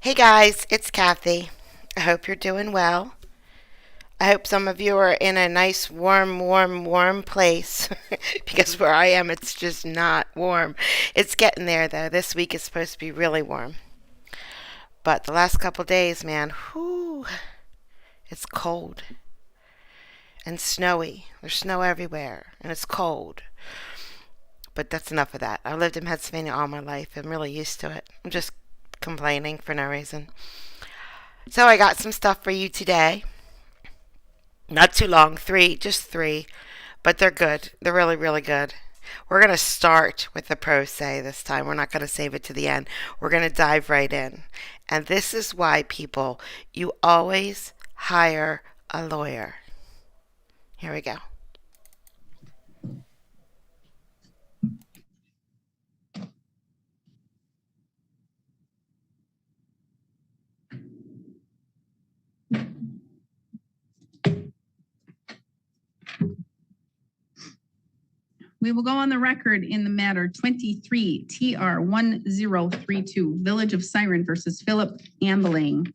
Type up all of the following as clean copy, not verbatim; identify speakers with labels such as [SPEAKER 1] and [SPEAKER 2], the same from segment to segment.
[SPEAKER 1] Hey guys, it's Kathy. I hope you're doing well. I hope some of you are in a nice, warm place because where I am, it's just not warm. It's getting there though. This week is supposed to be really warm. But the last couple days, man, whoo, it's cold and snowy. There's snow everywhere and it's cold. But that's enough of that. I've lived in Pennsylvania all my life. I'm really used to it. I'm just complaining for no reason. So I got some stuff for you today. Not too long, just three, but they're good. They're really good. We're going to start with the pro se this time. We're not going to save it to the end. We're going to dive right in. And this is why, people, you always hire a lawyer. Here we go.
[SPEAKER 2] We will go on the record in the matter 23 TR 1032, Village of Siren versus Philip Ambeling.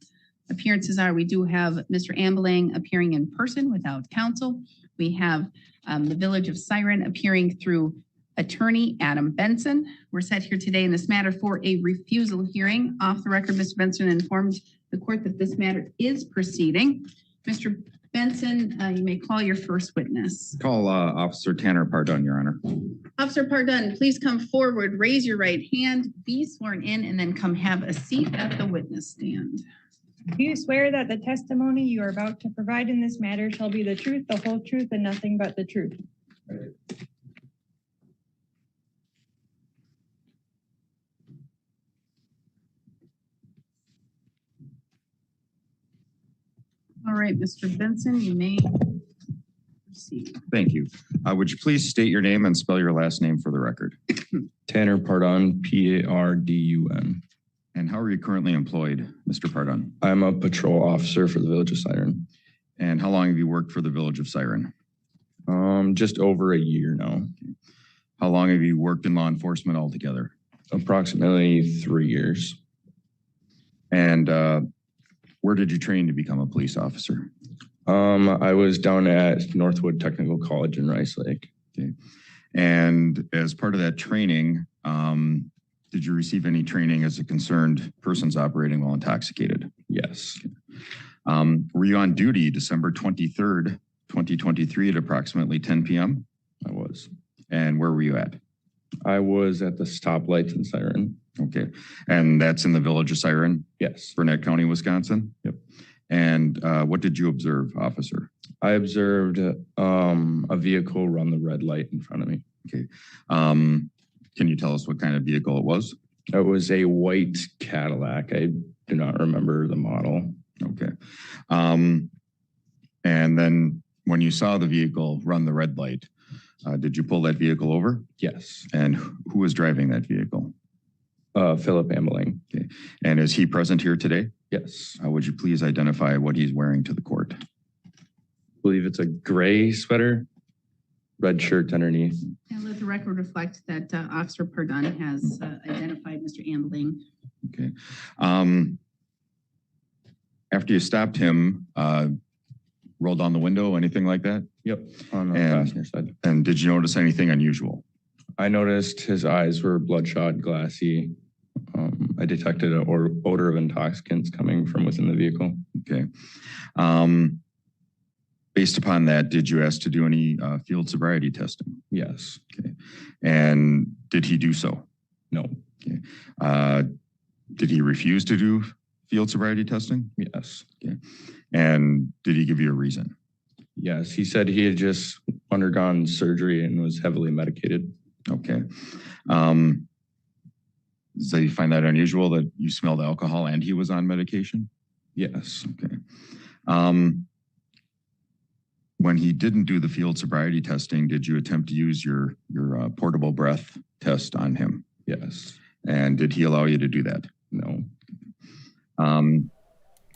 [SPEAKER 2] Appearances are we do have Mr. Ambeling appearing in person without counsel. We have the Village of Siren appearing through attorney Adam Benson. We're set here today in this matter for a refusal hearing. Off the record, Mr. Benson informed the court that this matter is proceeding. Mr. Benson, you may call your first witness.
[SPEAKER 3] Call Officer Tanner Pardon, Your Honor.
[SPEAKER 2] Officer Pardon, please come forward, raise your right hand, be sworn in, and then come have a seat at the witness stand.
[SPEAKER 4] Do you swear that the testimony you are about to provide in this matter shall be the truth, the whole truth, and nothing but the truth?
[SPEAKER 2] All right, Mr. Benson, you may proceed.
[SPEAKER 3] Thank you. Would you please state your name and spell your last name for the record?
[SPEAKER 5] Tanner Pardon, Pardun.
[SPEAKER 3] And how are you currently employed, Mr. Pardon?
[SPEAKER 5] I'm a patrol officer for the Village of Siren.
[SPEAKER 3] And how long have you worked for the Village of Siren?
[SPEAKER 5] Just over a year now.
[SPEAKER 3] How long have you worked in law enforcement altogether?
[SPEAKER 5] Approximately 3 years.
[SPEAKER 3] And where did you train to become a police officer?
[SPEAKER 5] I was down at Northwood Technical College in Rice Lake.
[SPEAKER 3] Okay. And as part of that training, did you receive any training as a concerned persons operating while intoxicated?
[SPEAKER 5] Yes.
[SPEAKER 3] Okay. Were you on duty December 23rd, 2023 at approximately 10 p.m.?
[SPEAKER 5] I was.
[SPEAKER 3] And where were you at?
[SPEAKER 5] I was at the stoplights in Siren.
[SPEAKER 3] Okay. And that's in the Village of Siren?
[SPEAKER 5] Yes.
[SPEAKER 3] Burnett County, Wisconsin?
[SPEAKER 5] Yep.
[SPEAKER 3] And what did you observe, officer?
[SPEAKER 5] I observed a vehicle run the red light in front of me.
[SPEAKER 3] Okay. Can you tell us what kind of vehicle it was?
[SPEAKER 5] It was a white Cadillac. I do not remember the model.
[SPEAKER 3] Okay. And then when you saw the vehicle run the red light, did you pull that vehicle over?
[SPEAKER 5] Yes.
[SPEAKER 3] And who was driving that vehicle?
[SPEAKER 5] Philip Ambeling.
[SPEAKER 3] Okay. And is he present here today?
[SPEAKER 5] Yes.
[SPEAKER 3] Would you please identify what he's wearing to the court?
[SPEAKER 5] I believe it's a gray sweater, red shirt underneath.
[SPEAKER 2] And let the record reflect that Officer Pardon has identified Mr. Ambeling.
[SPEAKER 3] Okay. After you stopped him, rolled down the window, anything like that?
[SPEAKER 5] Yep, on the passenger side.
[SPEAKER 3] And did you notice anything unusual?
[SPEAKER 5] I noticed his eyes were bloodshot, glassy. I detected an odor of intoxicants coming from within the vehicle.
[SPEAKER 3] Okay. Based upon that, did you ask to do any field sobriety testing?
[SPEAKER 5] Yes.
[SPEAKER 3] Okay. And did he do so?
[SPEAKER 5] No.
[SPEAKER 3] Okay. Did he refuse to do field sobriety testing?
[SPEAKER 5] Yes.
[SPEAKER 3] Okay. And did he give you a reason?
[SPEAKER 5] Yes. He said he had just undergone surgery and was heavily medicated.
[SPEAKER 3] Okay. So you find that unusual that you smelled alcohol and he was on medication?
[SPEAKER 5] Yes.
[SPEAKER 3] Okay. When he didn't do the field sobriety testing, did you attempt to use your portable breath test on him?
[SPEAKER 5] Yes.
[SPEAKER 3] And did he allow you to do that?
[SPEAKER 5] No.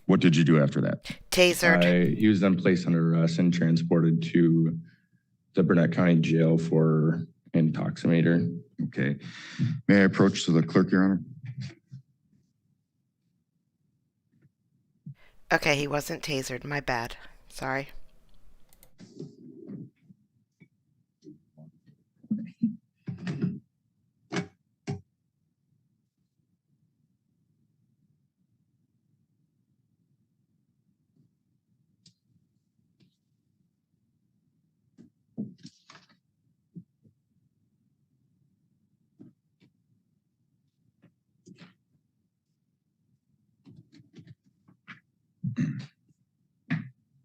[SPEAKER 3] What did you do after that?
[SPEAKER 1] Tasered.
[SPEAKER 5] He was then placed under arrest and transported to the Burnett County Jail for intoximeter.
[SPEAKER 3] Okay. May I approach to the clerk, Your Honor?
[SPEAKER 1] Okay, he wasn't tasered. My bad. Sorry.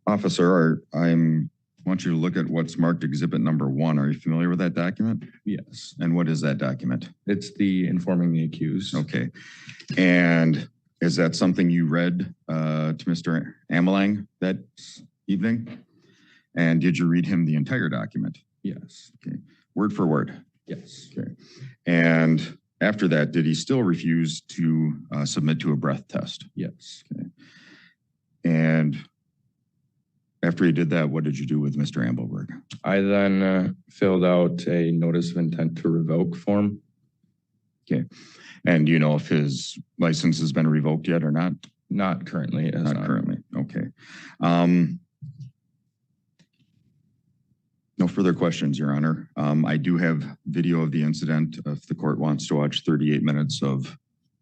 [SPEAKER 3] Officer, want you to look at what's marked exhibit number 1. Are you familiar with that document?
[SPEAKER 5] Yes,
[SPEAKER 3] And what is that document?
[SPEAKER 5] it's the informing the accused.
[SPEAKER 3] Okay. And is that something you read to Mr. Amelang that evening? And did you read him the entire document?
[SPEAKER 5] Yes,
[SPEAKER 3] Word for word?
[SPEAKER 5] yes,
[SPEAKER 3] Okay. And after that, did he still refuse to submit to a breath test?
[SPEAKER 5] yes.
[SPEAKER 3] And after he did that, what did you do with Mr. Ambleberg?
[SPEAKER 5] I then filled out a notice of intent to revoke form.
[SPEAKER 3] And do you know if his license has been revoked yet or not?
[SPEAKER 5] Not currently. It has
[SPEAKER 3] Not
[SPEAKER 5] not.
[SPEAKER 3] currently. Okay. No further questions, Your Honor. I do have video of the incident if the court wants to watch 38 minutes of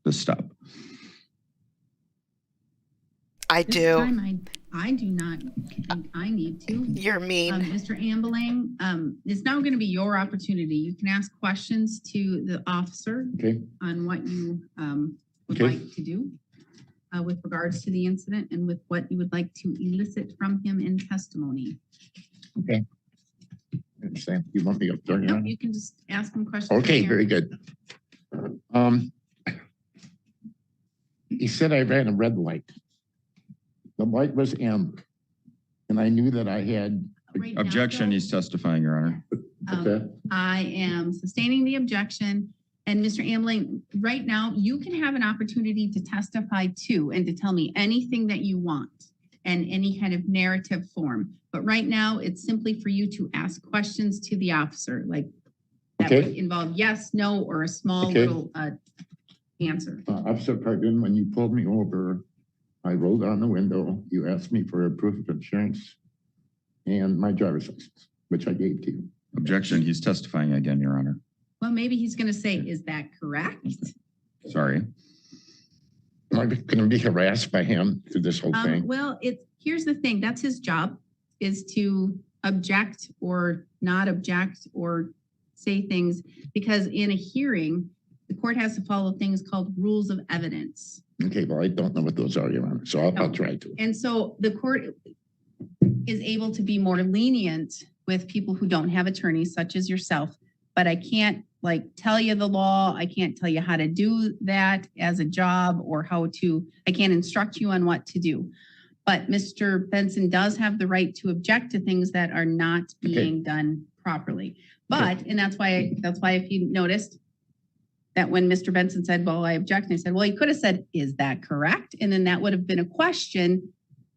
[SPEAKER 3] the stop.
[SPEAKER 1] I
[SPEAKER 2] This
[SPEAKER 1] do.
[SPEAKER 2] time I do not think I need to.
[SPEAKER 1] You're mean.
[SPEAKER 2] Mr. Ambelang, it's now going to be your opportunity. You can ask questions to the officer
[SPEAKER 6] Okay,
[SPEAKER 2] on what you would
[SPEAKER 6] Okay.
[SPEAKER 2] like to do with regards to the incident and with what you would like to elicit from him in testimony.
[SPEAKER 6] okay. I understand. You want me up there?
[SPEAKER 2] No,
[SPEAKER 6] Your Honor?
[SPEAKER 2] you can just ask him questions.
[SPEAKER 6] Okay,
[SPEAKER 2] here.
[SPEAKER 6] very good. He said I ran a red light. The light was amber. And I knew that I had,
[SPEAKER 2] Right now,
[SPEAKER 3] Objection,
[SPEAKER 2] though,
[SPEAKER 3] he's testifying, Your Honor.
[SPEAKER 6] okay,
[SPEAKER 2] I am sustaining the objection. And Mr. Ambling, right now, you can have an opportunity to testify too and to tell me anything that you want and any kind of narrative form. But right now, it's simply for you to ask questions to the officer, like that
[SPEAKER 6] Okay.
[SPEAKER 2] would involve yes, no, or a small
[SPEAKER 6] Okay.
[SPEAKER 2] little answer.
[SPEAKER 6] Officer Pardon, when you pulled me over, I rolled down the window. You asked me for a proof of insurance and my driver's license, which I gave to you.
[SPEAKER 3] Objection, he's testifying again, Your Honor.
[SPEAKER 2] Well, maybe he's going to say, is that correct?
[SPEAKER 3] Sorry.
[SPEAKER 6] Am I going to be harassed by him through this whole thing?
[SPEAKER 2] Well, here's the thing. That's his job, is to object or not object or say things, because in a hearing, the court has to follow things called rules of evidence.
[SPEAKER 6] Okay, well, I don't know what those are, Your Honor, so I'll try to.
[SPEAKER 2] And so the court is able to be more lenient with people who don't have attorneys, such as yourself. But I can't tell you the law. I can't tell you how to do that as a job or I can't instruct you on what to do. But Mr. Benson does have the right to object to things that are not being done properly. But, and that's why if you noticed that when Mr. Benson said, well, I object, and I said, well, he could have said, is that correct? And then that would have been a question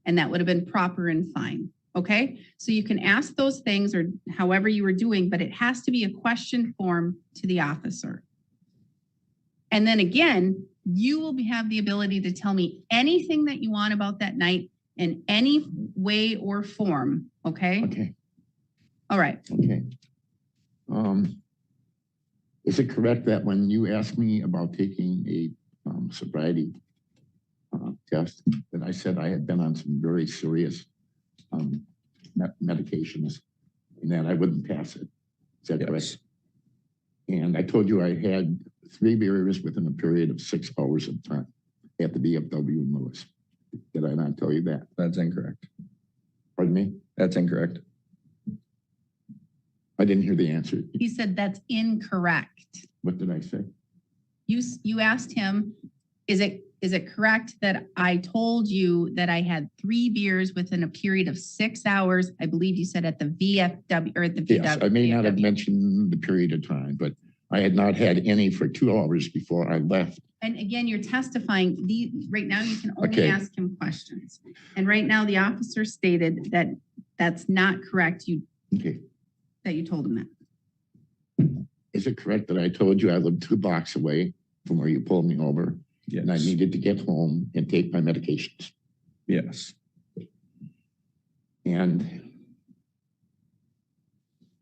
[SPEAKER 2] and that would have been proper and fine. Okay, so you can ask those things or however you were doing, but it has to be a question form to the officer. And then again, you will have the ability to tell me anything that you want about that night in any way or form. Okay.
[SPEAKER 6] Okay,
[SPEAKER 2] All right.
[SPEAKER 6] okay. Is it correct that when you asked me about taking a sobriety test, that I said I had been on some very serious medications and that I wouldn't pass it? Is that correct?
[SPEAKER 5] Yes,
[SPEAKER 6] And I told you I had 3 beers within a period of 6 hours of time at the VFW in Lewis. Did I not tell you that?
[SPEAKER 5] that's incorrect.
[SPEAKER 6] Pardon me?
[SPEAKER 5] That's incorrect.
[SPEAKER 6] I didn't hear the answer.
[SPEAKER 2] He said that's incorrect.
[SPEAKER 6] What did I say?
[SPEAKER 2] You asked him, is it correct that I told you that I had 3 beers within a period of 6 hours? I believe you said at the VFW or at the
[SPEAKER 6] Yes, I may not have
[SPEAKER 2] VFW.
[SPEAKER 6] mentioned the period of time, but I had not had any for 2 hours before I left.
[SPEAKER 2] And again, you're testifying. Right now, you can only
[SPEAKER 6] Okay.
[SPEAKER 2] ask him questions. And right now, the officer stated that that's not correct.
[SPEAKER 6] Okay.
[SPEAKER 2] That you told him that.
[SPEAKER 6] Is it correct that I told you I lived 2 blocks away from where you pulled me over and I
[SPEAKER 5] Yes,
[SPEAKER 6] needed to get home and take my medications?
[SPEAKER 5] Yes.
[SPEAKER 6] And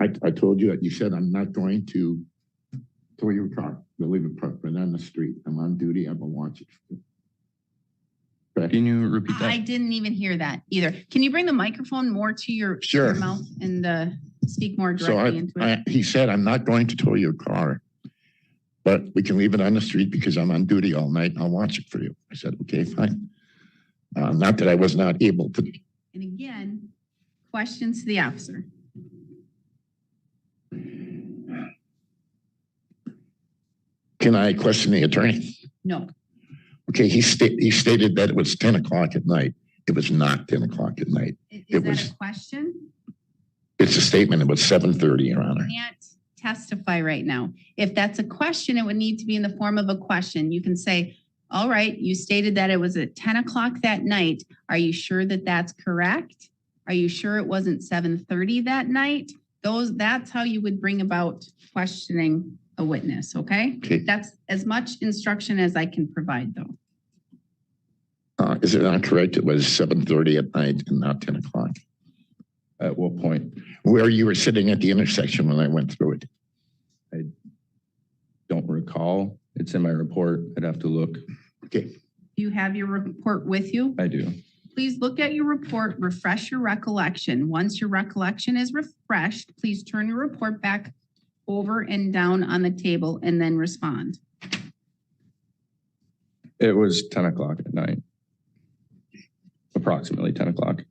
[SPEAKER 6] I told you that you said, I'm not going to tow your car, leave it parked right on the street. I'm on duty. I will watch it. Correct?
[SPEAKER 5] Can you repeat
[SPEAKER 2] I
[SPEAKER 5] that?
[SPEAKER 2] didn't even hear that either. Can you bring the microphone more to your
[SPEAKER 6] Sure.
[SPEAKER 2] mouth and speak more
[SPEAKER 6] So
[SPEAKER 2] directly into it?
[SPEAKER 6] he said, I'm not going to tow your car, but we can leave it on the street because I'm on duty all night and I'll watch it for you. I said, okay, fine. Not that I was not able to.
[SPEAKER 2] And again, questions to the officer.
[SPEAKER 6] Can I question the attorney?
[SPEAKER 2] No.
[SPEAKER 6] Okay, he stated that it was 10 o'clock at night. It was not 10 o'clock at night.
[SPEAKER 2] Is
[SPEAKER 6] It
[SPEAKER 2] that
[SPEAKER 6] was-
[SPEAKER 2] a question?
[SPEAKER 6] It's a statement. It was 7:30, Your Honor.
[SPEAKER 2] Can't testify right now. If that's a question, it would need to be in the form of a question. You can say, all right, you stated that it was at 10 o'clock that night. Are you sure that that's correct? Are you sure it wasn't 7:30 that night? That's how you would bring about questioning a witness, okay?
[SPEAKER 6] Okay.
[SPEAKER 2] That's as much instruction as I can provide, though.
[SPEAKER 6] Is it not correct? It was 7:30 at night and not 10 o'clock.
[SPEAKER 5] At what point?
[SPEAKER 6] Where you were sitting at the intersection when I went through it.
[SPEAKER 5] Don't recall. It's in my report. I'd have to look.
[SPEAKER 6] Okay.
[SPEAKER 2] Do you have your report with you?
[SPEAKER 5] I do.
[SPEAKER 2] Please look at your report, refresh your recollection. Once your recollection is refreshed, please turn your report back over and down on the table and then respond.
[SPEAKER 5] It was 10 o'clock at night. Approximately 10 o'clock.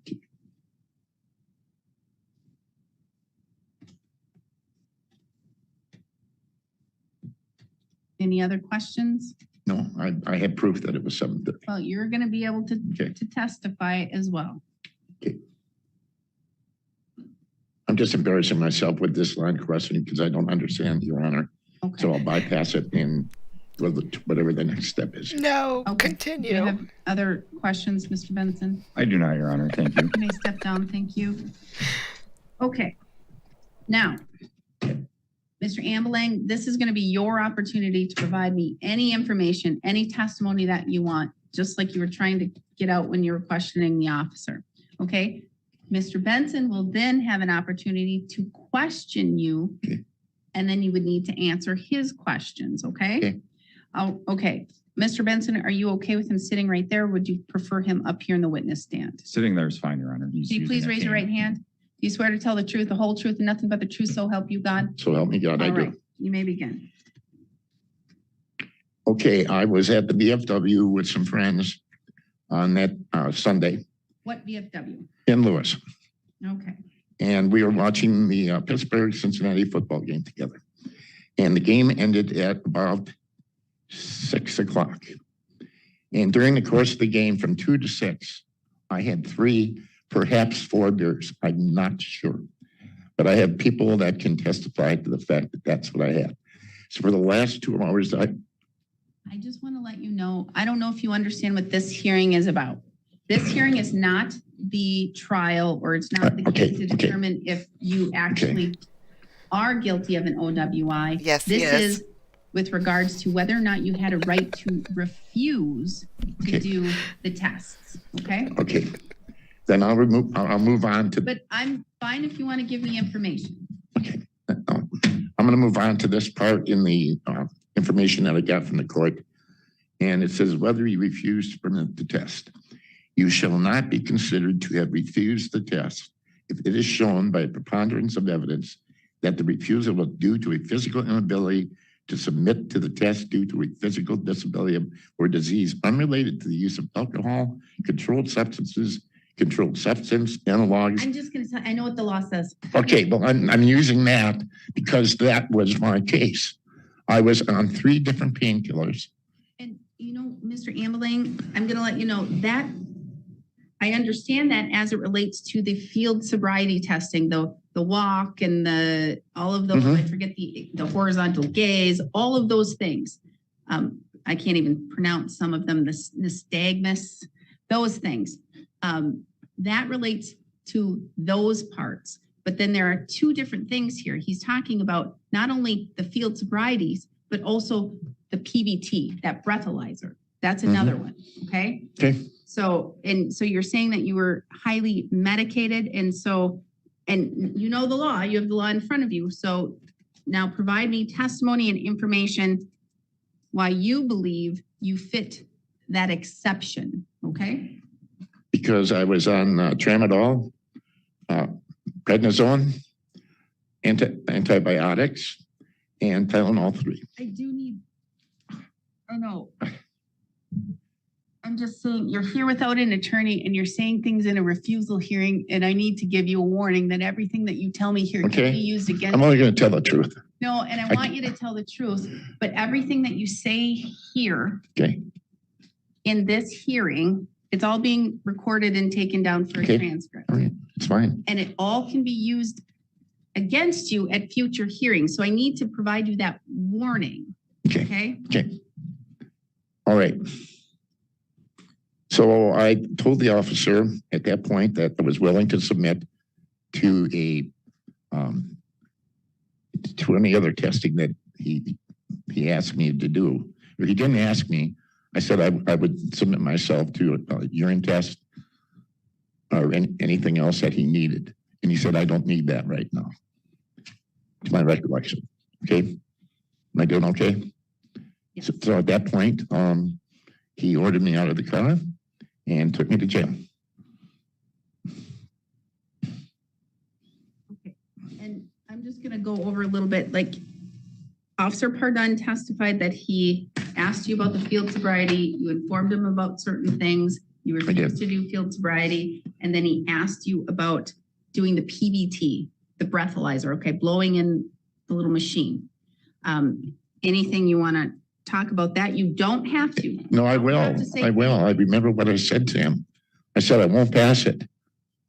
[SPEAKER 2] Any other questions?
[SPEAKER 6] No, I had proof that it was 7:30.
[SPEAKER 2] Well, you're going to be able
[SPEAKER 6] Okay.
[SPEAKER 2] to testify as well.
[SPEAKER 6] I'm just embarrassing myself with this line of questioning because I don't understand, Your Honor. So
[SPEAKER 2] Okay.
[SPEAKER 6] I'll bypass it and go to whatever the next step is.
[SPEAKER 1] No,
[SPEAKER 2] Okay. Do you
[SPEAKER 1] continue.
[SPEAKER 2] have other questions, Mr. Benson?
[SPEAKER 3] I do not, Your Honor. Thank you.
[SPEAKER 2] You may step down, thank you. Okay. Now, Mr. Ambelang, this is going to be your opportunity to provide me any information, any testimony that you want, just like you were trying to get out when you were questioning the officer. Okay? Mr. Benson will then have an opportunity to question you,
[SPEAKER 6] Okay.
[SPEAKER 2] and then you would need to answer his questions, okay?
[SPEAKER 6] Okay.
[SPEAKER 2] Oh, okay. Mr. Benson, are you okay with him sitting right there? Or would you prefer him up here in the witness stand?
[SPEAKER 3] Sitting there is fine, Your Honor. He's
[SPEAKER 2] Can you
[SPEAKER 3] using
[SPEAKER 2] please
[SPEAKER 3] a
[SPEAKER 2] raise your
[SPEAKER 3] cane.
[SPEAKER 2] right hand? Do you swear to tell the truth, the whole truth, and nothing but the truth, so help you God?
[SPEAKER 6] So help me God, I
[SPEAKER 2] All right,
[SPEAKER 6] do.
[SPEAKER 2] you may begin.
[SPEAKER 6] Okay, I was at the VFW with some friends on that Sunday
[SPEAKER 2] What VFW?
[SPEAKER 6] in Lewis.
[SPEAKER 2] Okay.
[SPEAKER 6] And we were watching the Pittsburgh-Cincinnati football game together. And the game ended at about 6 o'clock. And during the course of the game, from 2 to 6, I had 3, perhaps 4 beers. I'm not sure. But I have people that can testify to the fact that that's what I had. So for the last 2 hours,
[SPEAKER 2] I just want to let you know, I don't know if you understand what this hearing is about. This hearing is not the trial, or it's not the
[SPEAKER 6] Okay,
[SPEAKER 2] case to
[SPEAKER 6] okay.
[SPEAKER 2] determine if you actually are guilty of an OWI.
[SPEAKER 1] Yes, he
[SPEAKER 2] This
[SPEAKER 1] is.
[SPEAKER 2] is with regards to whether or not you had a right to refuse to
[SPEAKER 6] Okay.
[SPEAKER 2] do the tests, okay?
[SPEAKER 6] okay. Then I'll move on to,
[SPEAKER 2] But I'm fine if you want to give me information.
[SPEAKER 6] okay. I'm going to move on to this part in the information that I got from the court. And it says, whether you refuse to permit the test, you shall not be considered to have refused the test if it is shown by a preponderance of evidence that the refusal was due to a physical inability to submit to the test due to a physical disability or disease unrelated to the use of alcohol, controlled substances, controlled substance analogs.
[SPEAKER 2] I'm just going to tell, I know what the law says.
[SPEAKER 6] Okay, well, I'm using that because that was my case. I was on 3 different painkillers.
[SPEAKER 2] And you know, Mr. Ambeling, I'm going to let you know that I understand that as it relates to the field sobriety testing, the walk and all of those, I forget the horizontal gaze, all of those things. I can't even pronounce some of them, the nystagmus, those things. That relates to those parts. But then there are 2 different things here. He's talking about not only the field sobrieties, but also the PBT, that breathalyzer. That's another one, okay?
[SPEAKER 6] Okay.
[SPEAKER 2] So you're saying that you were highly medicated, and you know the law, you have the law in front of you. So now provide me testimony and information why you believe you fit that exception, okay?
[SPEAKER 6] Because I was on tramadol, prednisone, antibiotics, and Tylenol 3.
[SPEAKER 2] I do need, oh no. I'm just saying, you're here without an attorney and you're saying things in a refusal hearing, and I need to give you a warning that everything that you tell me here can
[SPEAKER 6] Okay.
[SPEAKER 2] be used against
[SPEAKER 6] I'm only going to tell the truth.
[SPEAKER 2] No, and I want you to tell the truth, but everything that you say here
[SPEAKER 6] Okay.
[SPEAKER 2] in this hearing, it's all being recorded and taken down for a
[SPEAKER 6] Okay.
[SPEAKER 2] transcript.
[SPEAKER 6] All right. It's fine.
[SPEAKER 2] And it all can be used against you at future hearings. So I need to provide you that warning,
[SPEAKER 6] Okay.
[SPEAKER 2] okay?
[SPEAKER 6] Okay. All right. So I told the officer at that point that I was willing to submit to to any other testing that he asked me to do. Or he didn't ask me. I said I would submit myself to a urine test or anything else that he needed. And he said, I don't need that right now. To my recollection. Okay. Am I doing okay?
[SPEAKER 2] Yes.
[SPEAKER 6] So at that point, he ordered me out of the car and took me to jail.
[SPEAKER 2] Okay. And I'm just gonna go over a little bit, like Officer Pardun testified that he asked you about the field sobriety, you informed him about certain things, you refused to do field sobriety, and then he asked you about doing the PBT, the breathalyzer, okay, blowing in the little machine. Anything you wanna talk about that? You don't have to.
[SPEAKER 6] No, I will. I will. I remember what I said to him. I said, I won't pass it.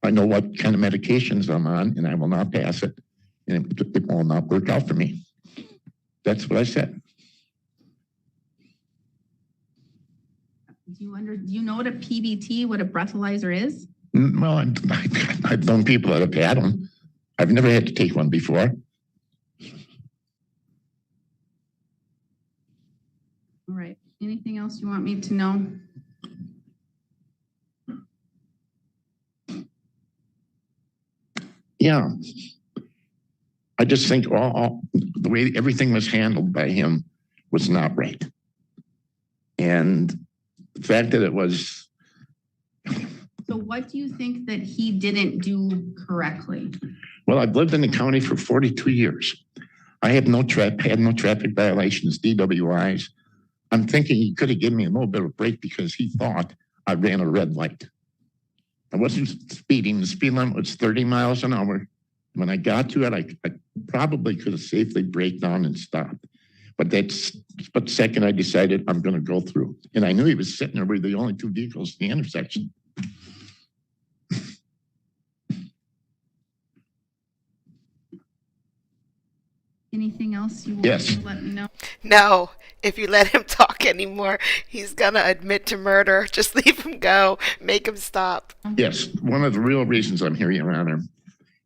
[SPEAKER 6] I know what kind of medications I'm on and I will not pass it. And it will not work out for me. That's what I said.
[SPEAKER 2] Do you know what a PBT, what a breathalyzer is?
[SPEAKER 6] Well, I've known people that have had them. I've never had to take one before.
[SPEAKER 2] All right. Anything else you want me to know?
[SPEAKER 6] Yeah. I just think the way everything was handled by him was not right. And the fact that it was.
[SPEAKER 2] So what do you think that he didn't do correctly?
[SPEAKER 6] Well, I've lived in the county for 42 years. I had no traffic violations, DWIs. I'm thinking he could have given me a little bit of a break because he thought I ran a red light. I wasn't speeding. The speed limit was 30 miles an hour. When I got to it, I probably could have safely braked down and stopped. But that's but second I decided I'm going to go through. And I knew he was sitting there with the only two vehicles in the intersection.
[SPEAKER 2] Anything else you want
[SPEAKER 6] Yes.
[SPEAKER 2] to let me know?
[SPEAKER 1] No, if you let him talk anymore, he's gonna admit to murder. Just leave him go. Make him stop.
[SPEAKER 6] Yes, one of the real reasons I'm here, Your Honor,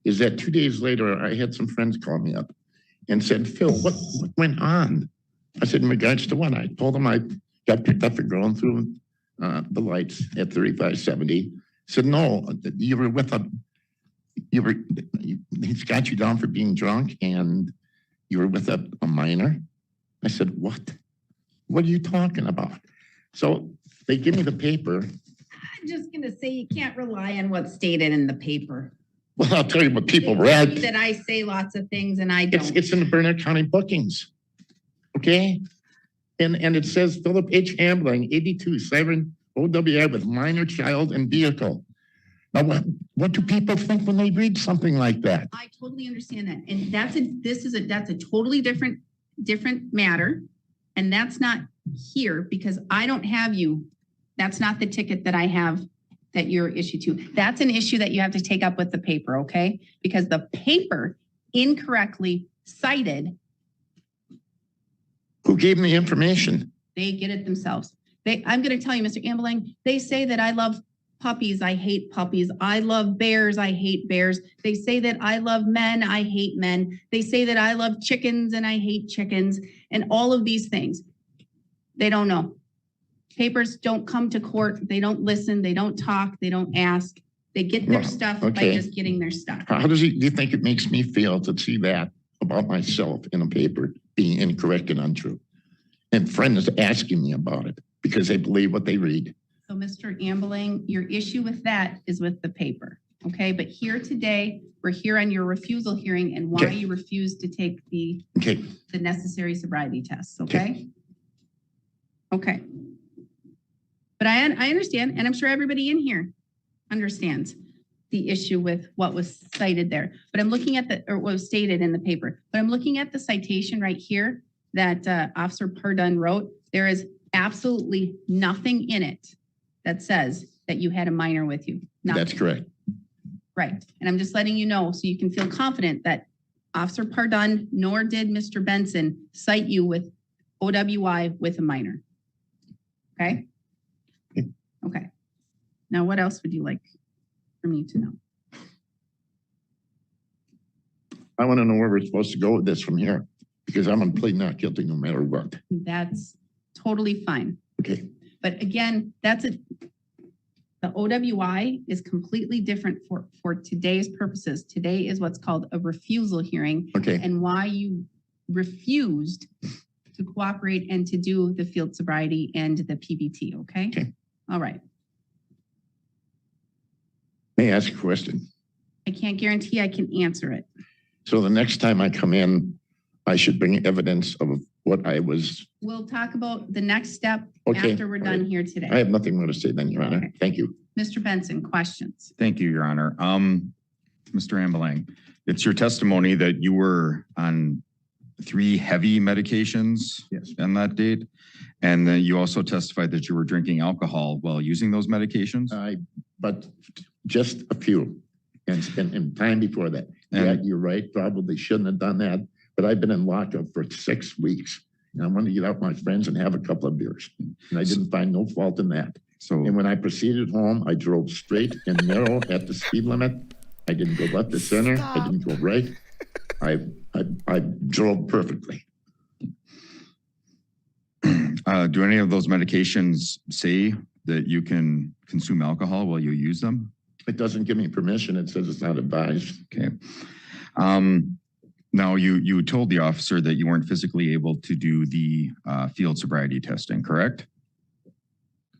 [SPEAKER 6] is that 2 days later, I had some friends call me up and said, Phil, what went on? I said, in regards to what? I told them I got picked up for going through the lights at 3570. Said, no, you were with he's got you down for being drunk and you were with a minor. I said, what? What are you talking about? So they give me the paper.
[SPEAKER 2] I'm just going to say you can't rely on what's stated in the paper.
[SPEAKER 6] Well, I'll tell you what people read.
[SPEAKER 2] That I say lots of things and I don't.
[SPEAKER 6] It's in the Burnett County bookings. Okay? And it says Philip H. Ambling, 82, Siren OWI with minor child and vehicle. Now, what do people think when they read something like that?
[SPEAKER 2] I totally understand that. And that's a totally different matter. And that's not here because I don't have you. That's not the ticket that I have that you're issued to. That's an issue that you have to take up with the paper, okay? Because the paper incorrectly cited.
[SPEAKER 6] Who gave them the information?
[SPEAKER 2] They get it themselves. I'm going to tell you, Mr. Ambling, they say that I love puppies. I hate puppies. I love bears. I hate bears. They say that I love men. I hate men. They say that I love chickens and I hate chickens and all of these things. They don't know. Papers don't come to court. They don't listen. They don't talk. They don't ask. They get their
[SPEAKER 6] Well,
[SPEAKER 2] stuff by
[SPEAKER 6] okay.
[SPEAKER 2] just getting their stuff.
[SPEAKER 6] How do you think it makes me feel to see that about myself in a paper being incorrect and untrue? And friends asking me about it because they believe what they read.
[SPEAKER 2] So Mr. Ambling, your issue with that is with the paper, okay? But here today, we're here on your refusal hearing and why
[SPEAKER 6] Okay.
[SPEAKER 2] you refused to take the
[SPEAKER 6] Okay,
[SPEAKER 2] necessary sobriety tests, okay? Okay. But I understand, and I'm sure everybody in here understands the issue with what was cited there. But I'm looking at or what was stated in the paper. But I'm looking at the citation right here that Officer Pardun wrote. There is absolutely nothing in it that says that you had a minor with you.
[SPEAKER 6] that's
[SPEAKER 2] Nothing.
[SPEAKER 6] correct.
[SPEAKER 2] Right. And I'm just letting you know so you can feel confident that Officer Pardun nor did Mr. Benson cite you with OWI with a minor. Okay?
[SPEAKER 6] Okay.
[SPEAKER 2] Okay. Now, what else would you like for me to know?
[SPEAKER 6] I want to know where we're supposed to go with this from here because I'm going to plead not guilty no matter what.
[SPEAKER 2] That's totally fine.
[SPEAKER 6] Okay,
[SPEAKER 2] But again, the OWI is completely different for today's purposes. Today is what's called a refusal hearing
[SPEAKER 6] okay.
[SPEAKER 2] and why you refused to cooperate and to do the field sobriety and the PBT, okay?
[SPEAKER 6] Okay.
[SPEAKER 2] All right.
[SPEAKER 6] May I ask a question?
[SPEAKER 2] I can't guarantee I can answer it.
[SPEAKER 6] So the next time I come in, I should bring evidence of what I was.
[SPEAKER 2] We'll talk about the next step
[SPEAKER 6] Okay,
[SPEAKER 2] after we're
[SPEAKER 6] all
[SPEAKER 2] done
[SPEAKER 6] right.
[SPEAKER 2] here
[SPEAKER 6] I
[SPEAKER 2] today.
[SPEAKER 6] have nothing more to say then, Your Honor.
[SPEAKER 2] Okay.
[SPEAKER 6] Thank you.
[SPEAKER 2] Mr. Benson, questions?
[SPEAKER 3] Thank you, Your Honor. Mr. Ambelang, it's your testimony that you were on 3 heavy medications
[SPEAKER 6] Yes.
[SPEAKER 3] on that date. And then you also testified that you were drinking alcohol while using those medications.
[SPEAKER 6] But just a few and time before that. Yeah,
[SPEAKER 3] And-
[SPEAKER 6] you're right. Probably shouldn't have done that. But I've been in lockup for 6 weeks. And I wanted to get out with my friends and have a couple of beers. And I didn't find no fault in that.
[SPEAKER 3] So,
[SPEAKER 6] And when I proceeded home, I drove straight and narrow at the speed limit. I didn't go left to center. I
[SPEAKER 1] Stop.
[SPEAKER 6] didn't go right. I drove perfectly.
[SPEAKER 3] do any of those medications say that you can consume alcohol while you use them?
[SPEAKER 6] It doesn't give me permission. It says it's not advised.
[SPEAKER 3] Okay. Now, you told the officer that you weren't physically able to do the field sobriety testing, correct?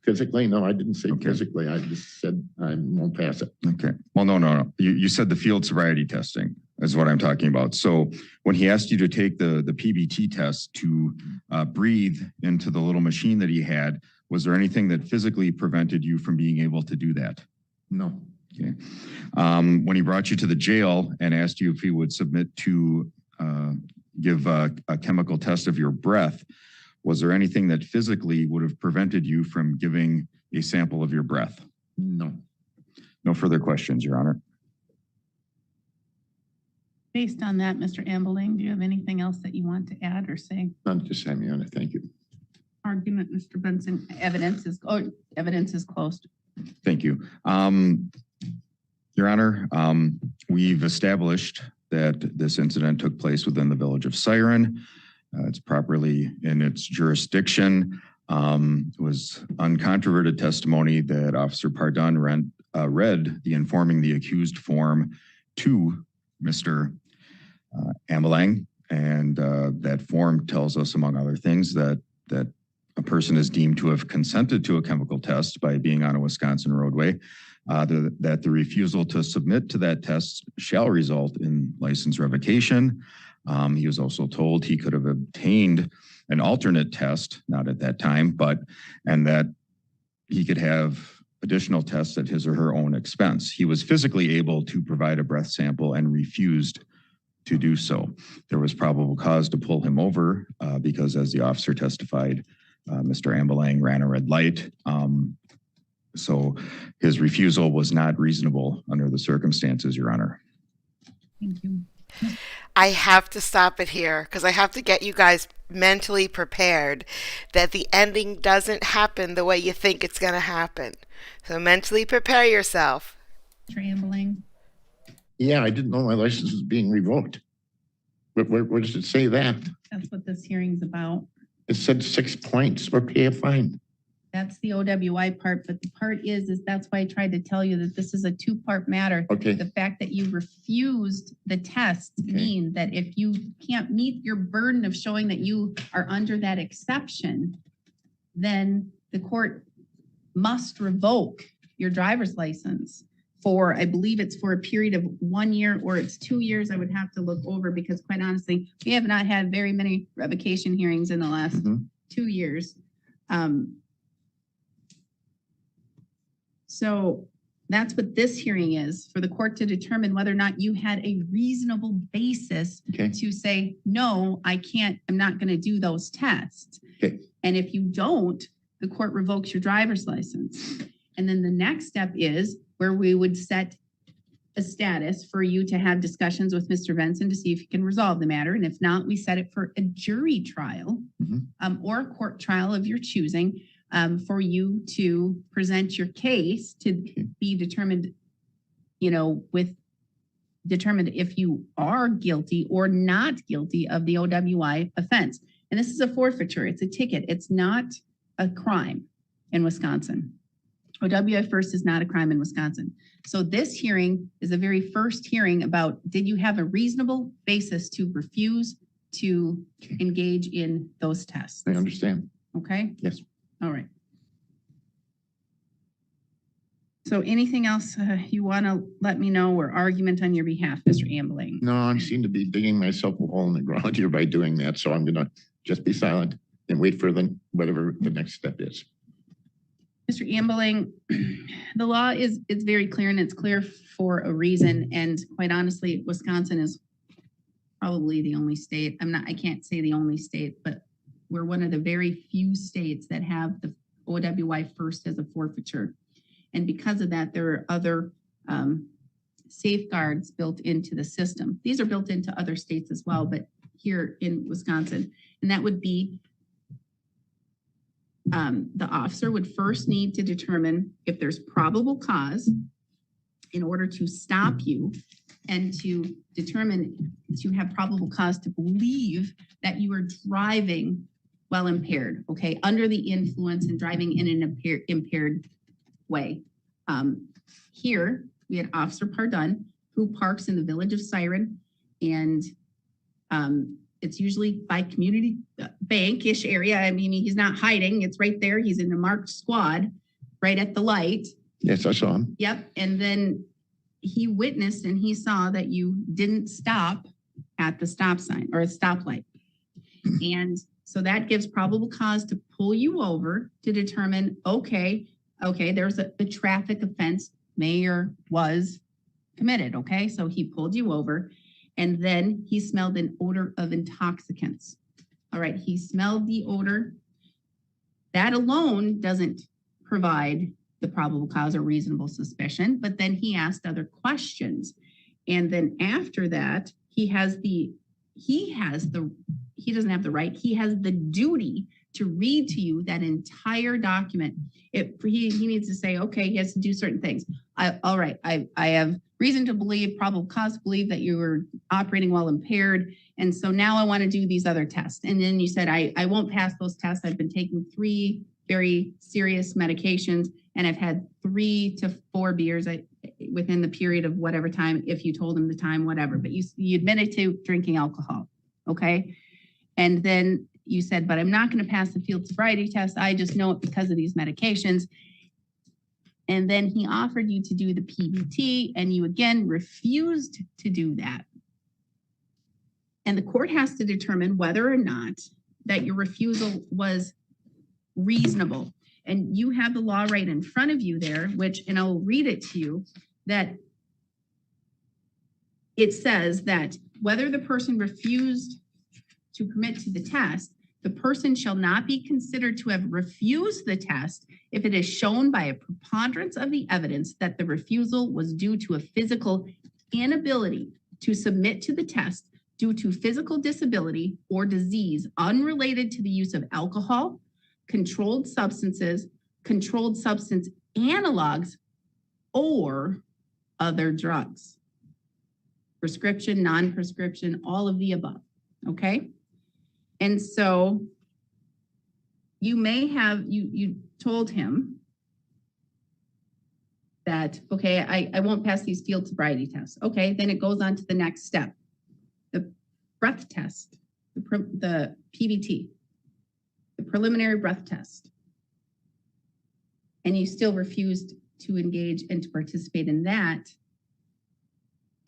[SPEAKER 6] Physically, no, I didn't say
[SPEAKER 3] Okay.
[SPEAKER 6] physically. I just said I won't pass it.
[SPEAKER 3] Okay. Well, no. You said the field sobriety testing is what I'm talking about. So when he asked you to take the PBT test to breathe into the little machine that he had, was there anything that physically prevented you from being able to do that?
[SPEAKER 6] No,
[SPEAKER 3] Okay. When he brought you to the jail and asked you if he would submit to give a chemical test of your breath, was there anything that physically would have prevented you from giving a sample of your breath?
[SPEAKER 6] no.
[SPEAKER 3] No further questions, Your Honor.
[SPEAKER 2] Based on that, Mr. Ambeling, do you have anything else that you want to add or say?
[SPEAKER 6] None at this time, Your Honor. Thank you.
[SPEAKER 2] Argument, Mr. Benson, evidence is closed.
[SPEAKER 3] Thank you. Your Honor, we've established that this incident took place within the village of Siren. It's properly in its jurisdiction. It was uncontroverted testimony that Officer Pardun read the informing the accused form to Mr. Ambelang. And that form tells us, among other things, that a person is deemed to have consented to a chemical test by being on a Wisconsin roadway, that the refusal to submit to that test shall result in license revocation. He was also told he could have obtained an alternate test, not at that time, and that he could have additional tests at his or her own expense. He was physically able to provide a breath sample and refused to do so. There was probable cause to pull him over because, as the officer testified, Mr. Ambelang ran a red light. So his refusal was not reasonable under the circumstances, Your Honor.
[SPEAKER 2] Thank you.
[SPEAKER 1] I have to stop it here because I have to get you guys mentally prepared that the ending doesn't happen the way you think it's going to happen. So mentally prepare yourself.
[SPEAKER 2] Mr. Ambeling,
[SPEAKER 6] Yeah, I didn't know my license was being revoked. Where does it say that?
[SPEAKER 2] that's what this hearing's about.
[SPEAKER 6] It said 6 points or pay a fine.
[SPEAKER 2] That's the OWI part, but the part is that's why I tried to tell you that this is a two-part matter.
[SPEAKER 6] Okay,
[SPEAKER 2] The fact that you refused the test
[SPEAKER 6] Okay.
[SPEAKER 2] mean that if you can't meet your burden of showing that you are under that exception, then the court must revoke your driver's license for, I believe it's for a period of 1 year or it's 2 years. I would have to look over because quite honestly, we have not had very many revocation hearings in the last
[SPEAKER 6] Mhm.
[SPEAKER 2] 2 years. So that's what this hearing is, for the court to determine whether or not you had a reasonable basis
[SPEAKER 6] okay,
[SPEAKER 2] to say, no, I can't, I'm not going to do those tests.
[SPEAKER 6] Okay.
[SPEAKER 2] And if you don't, the court revokes your driver's license. And then the next step is where we would set a status for you to have discussions with Mr. Benson to see if you can resolve the matter. And if not, we set it for a jury trial
[SPEAKER 6] Mhm.
[SPEAKER 2] Or a court trial of your choosing for you to present your case to be determined, determined if you are guilty or not guilty of the OWI offense. And this is a forfeiture. It's a ticket. It's not a crime in Wisconsin. OWI first is not a crime in Wisconsin. So this hearing is the very first hearing about, did you have a reasonable basis to refuse to
[SPEAKER 6] Okay.
[SPEAKER 2] engage in those tests?
[SPEAKER 6] I understand.
[SPEAKER 2] Okay?
[SPEAKER 6] Yes.
[SPEAKER 2] All right. So anything else you want to let me know or argument on your behalf, Mr. Ambling?
[SPEAKER 6] No, I seem to be digging myself a hole in the ground here by doing that, so I'm gonna just be silent and wait for whatever the next step is.
[SPEAKER 2] Mr. Ambling, the law is very clear and it's clear for a reason. And quite honestly, Wisconsin is probably the only state. I can't say the only state, but we're one of the very few states that have the OWI first as a forfeiture. And because of that, there are other safeguards built into the system. These are built into other states as well, but here in Wisconsin, and that would be the officer would first need to determine if there's probable cause in order to stop you and to determine that you have probable cause to believe that you are driving while impaired, okay, under the influence and driving in an impaired way. Here, we had Officer Pardun, who parks in the village of Siren, and it's usually by community bank-ish area. I mean, he's not hiding. It's right there. He's in a marked squad right at the light.
[SPEAKER 6] Yes, I saw him.
[SPEAKER 2] Yep. And then he witnessed and he saw that you didn't stop at the stop sign or a stoplight. And so that gives probable cause to pull you over to determine, okay, there's a traffic offense may or was committed. Okay. So he pulled you over. And then he smelled an odor of intoxicants. All right, he smelled the odor. That alone doesn't provide the probable cause or reasonable suspicion, but then he asked other questions. And then after that, he doesn't have the right, he has the duty to read to you that entire document. He needs to say, okay, he has to do certain things. All right, I have reason to believe, probable cause to believe that you were operating while impaired. And so now I want to do these other tests. And then you said, I won't pass those tests. I've been taking 3 very serious medications and I've had 3 to 4 beers within the period of whatever time, if you told him the time, whatever, but you admitted to drinking alcohol. Okay. And then you said, but I'm not going to pass the field sobriety test. I just know it because of these medications. And then he offered you to do the PBT and you again refused to do that. And the court has to determine whether or not that your refusal was reasonable. And you have the law right in front of you there, and I'll read it to you, that it says that whether the person refused to permit to the test, the person shall not be considered to have refused the test if it is shown by a preponderance of the evidence that the refusal was due to a physical inability to submit to the test due to physical disability or disease unrelated to the use of alcohol, controlled substances, controlled substance analogs, or other drugs. Prescription, non-prescription, all of the above, okay? And so you may have, you told him that, okay, I won't pass these field sobriety tests. Okay, then it goes on to the next step. The breath test, the PBT, the preliminary breath test. And you still refused to engage and to participate in that.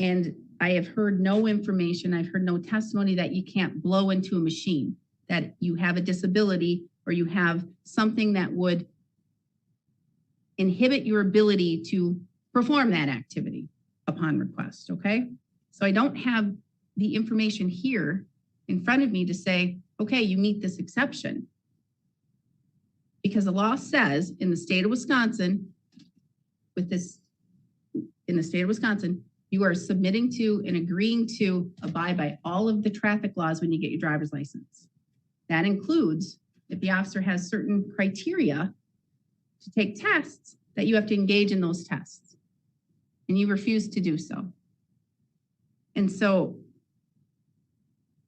[SPEAKER 2] And I have heard no information, I've heard no testimony that you can't blow into a machine, that you have a disability or you have something that would inhibit your ability to perform that activity upon request, okay? So I don't have the information here in front of me to say, okay, you meet this exception. Because the law says in the state of Wisconsin, you are submitting to and agreeing to abide by all of the traffic laws when you get your driver's license. That includes if the officer has certain criteria to take tests, that you have to engage in those tests. And you refuse to do so. And so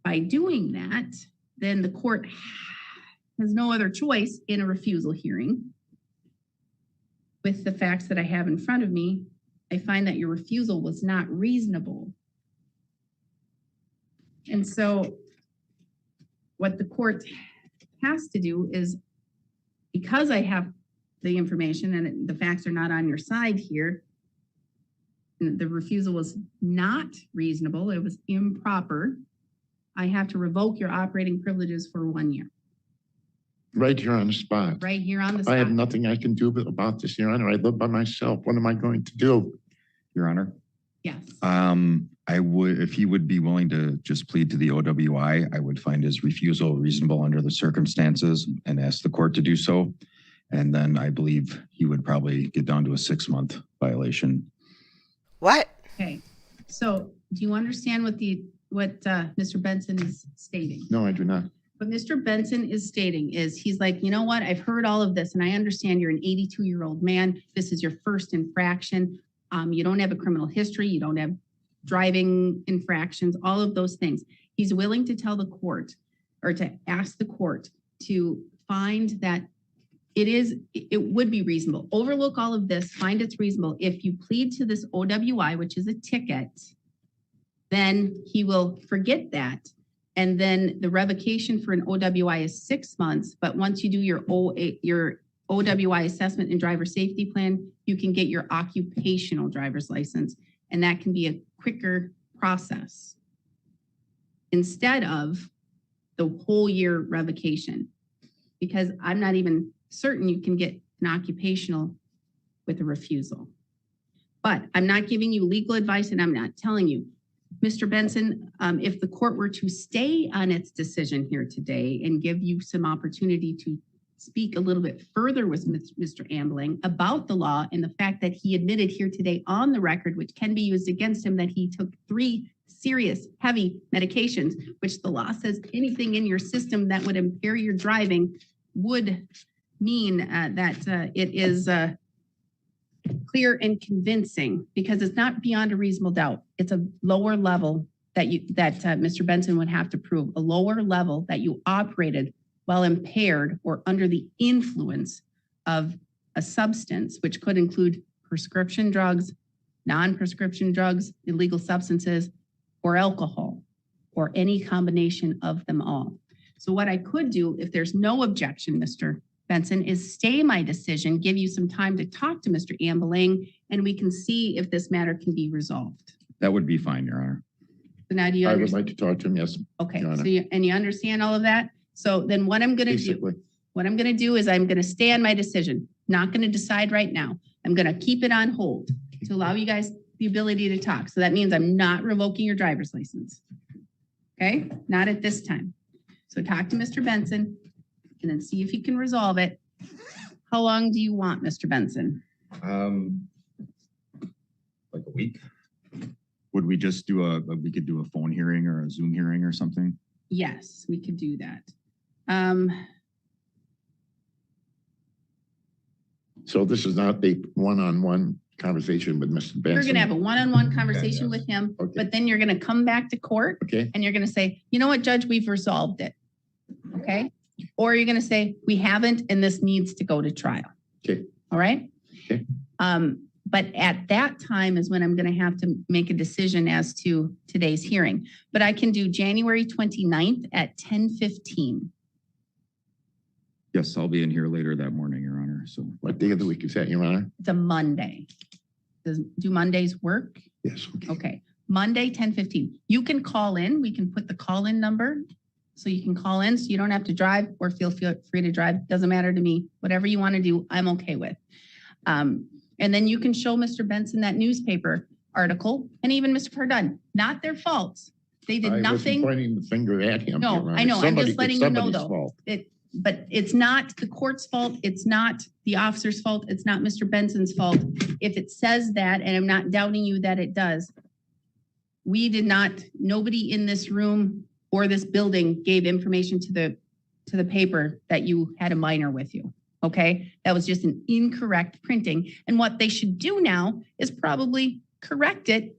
[SPEAKER 2] by doing that, then the court has no other choice in a refusal hearing. With the facts that I have in front of me, I find that your refusal was not reasonable. And so what the court has to do is, because I have the information and the facts are not on your side here, and the refusal was not reasonable, it was improper, I have to revoke your operating privileges for 1 year.
[SPEAKER 6] Right here on the spot.
[SPEAKER 2] Right here on the spot.
[SPEAKER 6] I have nothing I can do about this, Your Honor. I live by myself. What am I going to do?
[SPEAKER 3] Your Honor.
[SPEAKER 2] Yes.
[SPEAKER 3] I would, if he would be willing to just plead to the OWI, I would find his refusal reasonable under the circumstances and ask the court to do so. And then I believe he would probably get down to a 6-month violation.
[SPEAKER 1] What?
[SPEAKER 2] Okay. So do you understand what Mr. Benson is stating?
[SPEAKER 6] No, I do not.
[SPEAKER 2] What Mr. Benson is stating is he's like, you know what? I've heard all of this and I understand you're an 82-year-old man. This is your first infraction. You don't have a criminal history. You don't have driving infractions, all of those things. He's willing to tell the court or to ask the court to find that it would be reasonable. Overlook all of this, find it's reasonable. If you plead to this OWI, which is a ticket, then he will forget that. And then the revocation for an OWI is 6 months. But once you do your OWI assessment and driver safety plan, you can get your occupational driver's license. And that can be a quicker process instead of the whole year revocation. Because I'm not even certain you can get an occupational with a refusal. But I'm not giving you legal advice and I'm not telling you. Mr. Benson, if the court were to stay on its decision here today and give you some opportunity to speak a little bit further with Mr. Ambling about the law and the fact that he admitted here today on the record, which can be used against him, that he took 3 serious, heavy medications, which the law says anything in your system that would impair your driving would mean that it is clear and convincing, because it's not beyond a reasonable doubt. It's a lower level that Mr. Benson would have to prove, a lower level that you operated while impaired or under the influence of a substance, which could include prescription drugs, non-prescription drugs, illegal substances, or alcohol, or any combination of them all. So what I could do, if there's no objection, Mr. Benson, is stay my decision, give you some time to talk to Mr. Ambling, and we can see if this matter can be resolved.
[SPEAKER 3] That would be fine, Your Honor.
[SPEAKER 2] So now do you
[SPEAKER 6] I would
[SPEAKER 2] understand?
[SPEAKER 6] like to talk to him, yes.
[SPEAKER 2] Okay,
[SPEAKER 6] Your Honor.
[SPEAKER 2] so you understand all of that? So then what I'm gonna do,
[SPEAKER 6] Basically.
[SPEAKER 2] what I'm gonna do is I'm gonna stay on my decision, not gonna decide right now. I'm gonna keep it on hold to allow you guys the ability to talk. So that means I'm not revoking your driver's license. Okay, not at this time. So talk to Mr. Benson and then see if he can resolve it. How long do you want, Mr. Benson?
[SPEAKER 3] Like a week. Would we just do we could do a phone hearing or a Zoom hearing or something?
[SPEAKER 2] Yes, we could do that.
[SPEAKER 6] So this is not a one-on-one conversation with Mr. Benson?
[SPEAKER 2] You're gonna have a one-on-one conversation with him,
[SPEAKER 6] Okay.
[SPEAKER 2] but then you're gonna come back to court
[SPEAKER 6] Okay,
[SPEAKER 2] and you're gonna say, you know what, Judge, we've resolved it. Okay? or you're going to say, we haven't, and this needs to go to trial.
[SPEAKER 6] Okay.
[SPEAKER 2] All right.
[SPEAKER 6] Okay.
[SPEAKER 2] But at that time is when I'm going to have to make a decision as to today's hearing. But I can do January 29th at 10:15.
[SPEAKER 3] Yes, I'll be in here later that morning, Your Honor, so.
[SPEAKER 6] What day of the week is that, Your Honor?
[SPEAKER 2] It's a Monday. Do Mondays work?
[SPEAKER 6] Yes. Okay.
[SPEAKER 2] Okay. Monday, 10:15. You can call in. We can put the call-in number. So you can call in, so you don't have to drive or feel free to drive. Doesn't matter to me. Whatever you want to do, I'm okay with. And then you can show Mr. Benson that newspaper article and even Mr. Pardun. Not their fault. They did
[SPEAKER 6] I wasn't
[SPEAKER 2] nothing.
[SPEAKER 6] pointing the finger at him.
[SPEAKER 2] No,
[SPEAKER 6] Your Honor.
[SPEAKER 2] I know. I'm just
[SPEAKER 6] It's
[SPEAKER 2] letting you know
[SPEAKER 6] somebody's
[SPEAKER 2] though.
[SPEAKER 6] fault.
[SPEAKER 2] But it's not the court's fault. It's not the officer's fault. It's not Mr. Benson's fault. If it says that, and I'm not doubting you that it does, we did not, nobody in this room or this building gave information to the paper that you had a minor with you. Okay, that was just an incorrect printing. And what they should do now is probably correct it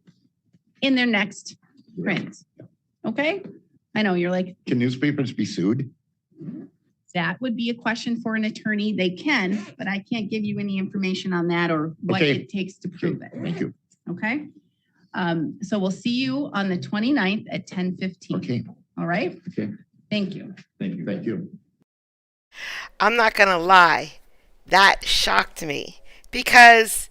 [SPEAKER 2] in their next print. Okay, I know you're like,
[SPEAKER 6] Can newspapers be sued?
[SPEAKER 2] that would be a question for an attorney. They can, but I can't give you any information on that or what
[SPEAKER 6] Okay.
[SPEAKER 2] it takes to prove it.
[SPEAKER 6] Thank you.
[SPEAKER 2] Okay, so we'll see you on the 29th at 10:15.
[SPEAKER 6] Okay.
[SPEAKER 2] All right,
[SPEAKER 6] Okay.
[SPEAKER 2] thank you.
[SPEAKER 6] Thank you. Thank you.
[SPEAKER 1] I'm not going to lie. That shocked me because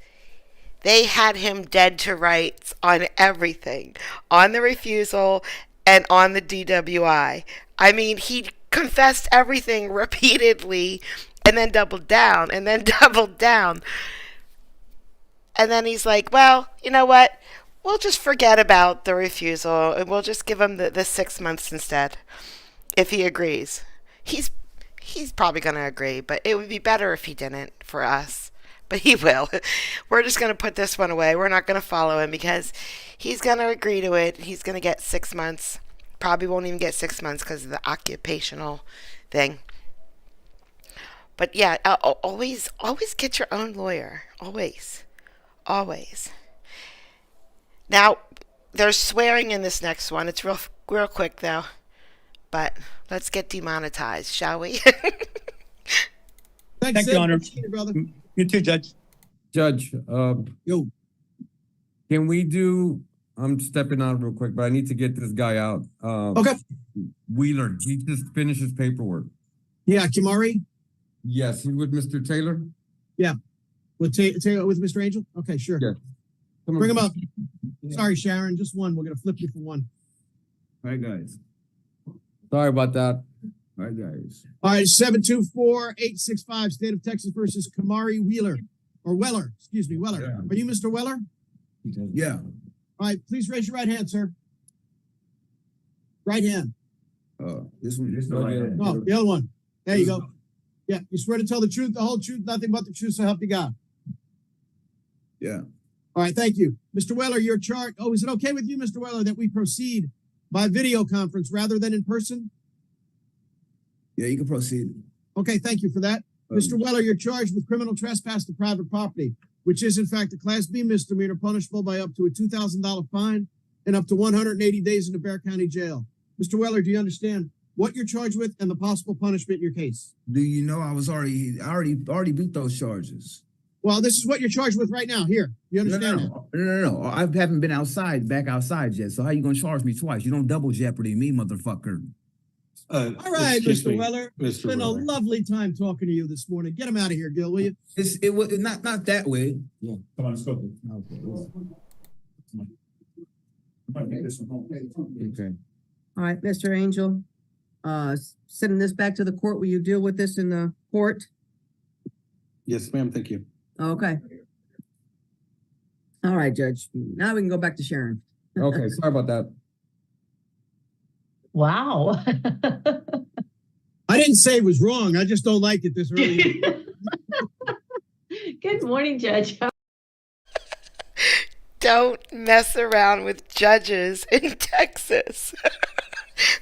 [SPEAKER 1] they had him dead to rights on everything, on the refusal and on the DWI. I mean, he confessed everything repeatedly and then doubled down and then doubled down. And then he's like, well, you know what? We'll just forget about the refusal and we'll just give him the 6 months instead if he agrees. He's probably going to agree, but it would be better if he didn't for us. But he will. We're just going to put this one away. We're not going to follow him because he's going to agree to it. He's going to get 6 months. Probably won't even get 6 months because of the occupational thing. But yeah, always get your own lawyer. Always. Now, there's swearing in this next one. It's real quick though. But let's get demonetized, shall we?
[SPEAKER 7] Thanks,
[SPEAKER 8] Your Honor.
[SPEAKER 7] brother.
[SPEAKER 8] You too, Judge.
[SPEAKER 7] Judge,
[SPEAKER 8] Yo.
[SPEAKER 7] can we do, I'm stepping out real quick, but I need to get this guy out.
[SPEAKER 8] Okay.
[SPEAKER 7] Wheeler, he just finished his paperwork.
[SPEAKER 8] Yeah, Kimari,
[SPEAKER 7] Yes, he with Mr. Taylor?
[SPEAKER 8] with Mr. Angel? Okay, sure.
[SPEAKER 7] Yeah. Come on.
[SPEAKER 8] Bring him up. Sorry, Sharon, just one. We're gonna flip you for one.
[SPEAKER 7] All right, guys. Sorry about that. All right, guys.
[SPEAKER 8] All right, 724-865, State of Texas versus Kamari Wheeler, or Weller, excuse me, Weller.
[SPEAKER 7] Yeah.
[SPEAKER 8] Are you Mr. Weller?
[SPEAKER 7] Yeah.
[SPEAKER 8] All right, please raise your right hand, sir. Right hand.
[SPEAKER 7] This one.
[SPEAKER 8] No, the other one. There you go. Yeah, you swear to tell the truth, the whole truth, nothing but the truth, so help you God.
[SPEAKER 7] Yeah.
[SPEAKER 8] All right, thank you. Mr. Weller, your chart. Oh, is it okay with you, Mr. Weller, that we proceed by video conference rather than in person?
[SPEAKER 7] Yeah, you can proceed.
[SPEAKER 8] Okay, thank you for that. Mr. Weller, you're charged with criminal trespass to private property, which is in fact a Class B misdemeanor punishable by up to a $2,000 fine and up to 180 days in the Bear County Jail. Mr. Weller, do you understand what you're charged with and the possible punishment in your case?
[SPEAKER 9] Do you know I already beat those charges?
[SPEAKER 8] Well, this is what you're charged with right now. Here, you understand it?
[SPEAKER 9] No. I haven't been back outside yet. So how you gonna charge me twice? You don't double jeopardy me, motherfucker.
[SPEAKER 8] All right,
[SPEAKER 5] excuse
[SPEAKER 8] Mr.
[SPEAKER 5] me,
[SPEAKER 8] Weller. It's
[SPEAKER 5] Mr.
[SPEAKER 8] been
[SPEAKER 5] Weller.
[SPEAKER 8] a lovely time talking to you this morning. Get him out of here, Gil, will you?
[SPEAKER 9] It was not that way.
[SPEAKER 5] Come on, let's go.
[SPEAKER 9] Okay.
[SPEAKER 10] All right, Mr. Angel, sending this back to the court. Will you deal with this in the court?
[SPEAKER 5] Yes, ma'am, thank you.
[SPEAKER 10] Okay. All right, Judge. Now we can go back to Sharon.
[SPEAKER 7] Okay, sorry about that.
[SPEAKER 11] Wow.
[SPEAKER 8] I didn't say it was wrong. I just don't like it this early.
[SPEAKER 11] Good morning, Judge.
[SPEAKER 1] Don't mess around with judges in Texas.